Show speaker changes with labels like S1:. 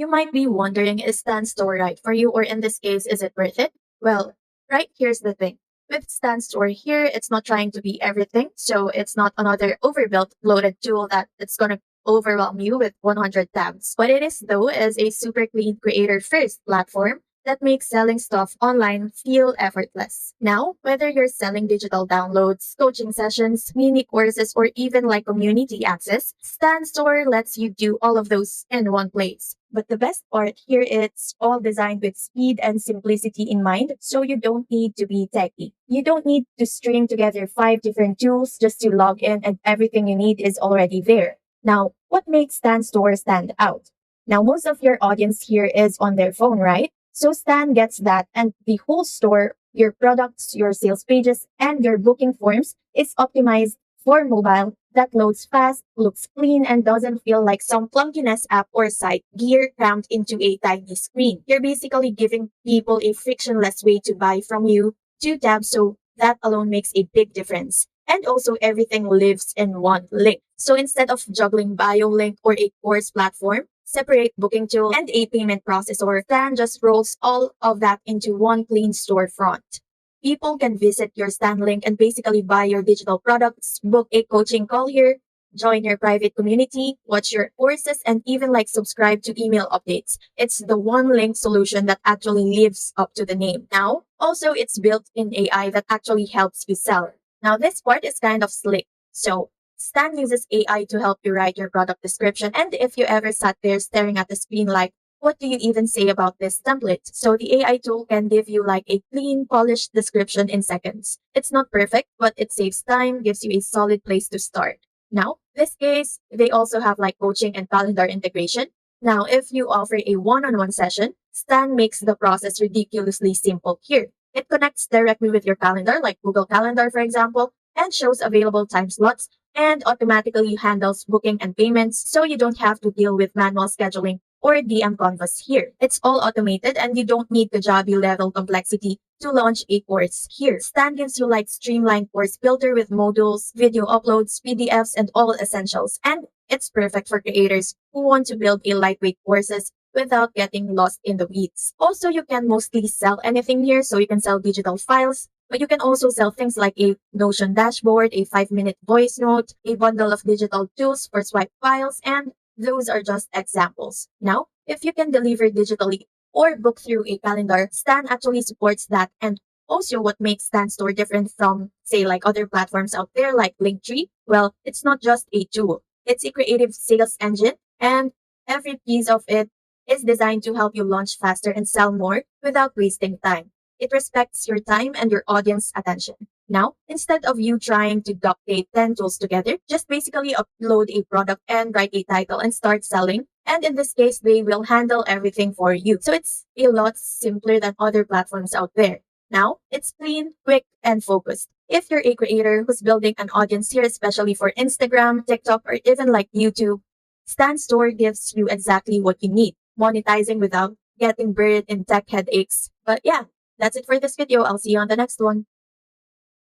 S1: You might be wondering, is Stan Store right for you, or in this case, is it worth it? Well, right here's the thing. With Stan Store here, it's not trying to be everything, so it's not another overbuilt, bloated tool that it's gonna overwhelm you with 100 tabs. What it is, though, is a super clean creator-first platform that makes selling stuff online feel effortless. Now, whether you're selling digital downloads, coaching sessions, mini courses, or even like community access, Stan Store lets you do all of those in one place. But the best part here, it's all designed with speed and simplicity in mind, so you don't need to be techy. You don't need to string together 5 different tools just to log in, and everything you need is already there. Now, what makes Stan Store stand out? Now, most of your audience here is on their phone, right? So Stan gets that, and the whole store, your products, your sales pages, and your booking forms is optimized for mobile that loads fast, looks clean, and doesn't feel like some clunkiness app or site gear crammed into a tiny screen. You're basically giving people a frictionless way to buy from you, 2 tabs, so that alone makes a big difference. And also, everything lives in one link. So instead of juggling bio link or a course platform, separate booking tool, and a payment processor, Stan just rolls all of that into one clean storefront. People can visit your Stan link and basically buy your digital products, book a coaching call here, join your private community, watch your courses, and even like subscribe to email updates. It's the one link solution that actually lives up to the name. Now, also it's built in AI that actually helps you sell. Now, this part is kind of slick. So, Stan uses AI to help you write your product description. And if you ever sat there staring at the screen like, what do you even say about this template? So the AI tool can give you like a clean, polished description in seconds. It's not perfect, but it saves time, gives you a solid place to start. Now, this case, they also have like coaching and calendar integration. Now, if you offer a one-on-one session, Stan makes the process ridiculously simple here. It connects directly with your calendar, like Google Calendar, for example, and shows available time slots and automatically handles booking and payments, so you don't have to deal with manual scheduling or DM Canvas here. It's all automated, and you don't need Kajabi level complexity to launch a course here. Stan gives you like streamlined course builder with modules, video uploads, PDFs, and all essentials. And it's perfect for creators who want to build a lightweight courses without getting lost in the weeds. Also, you can mostly sell anything here, so you can sell digital files, but you can also sell things like a Notion dashboard, a 5-minute voice note, a bundle of digital tools for swipe files, and those are just examples. Now, if you can deliver digitally or book through a calendar, Stan actually supports that. And also, what makes Stan Store different from, say, like other platforms out there like Linktree? Well, it's not just a tool. It's a creative sales engine, and every piece of it is designed to help you launch faster and sell more without wasting time. It respects your time and your audience attention. Now, instead of you trying to duct 10 tools together, just basically upload a product and write a title and start selling. And in this case, they will handle everything for you. So it's a lot simpler than other platforms out there. Now, it's clean, quick, and focused. If you're a creator who's building an audience here, especially for Instagram, TikTok, or even like YouTube, Stan Store gives you exactly what you need, monetizing without getting buried in tech headaches. But yeah, that's it for this video. I'll see you on the next one.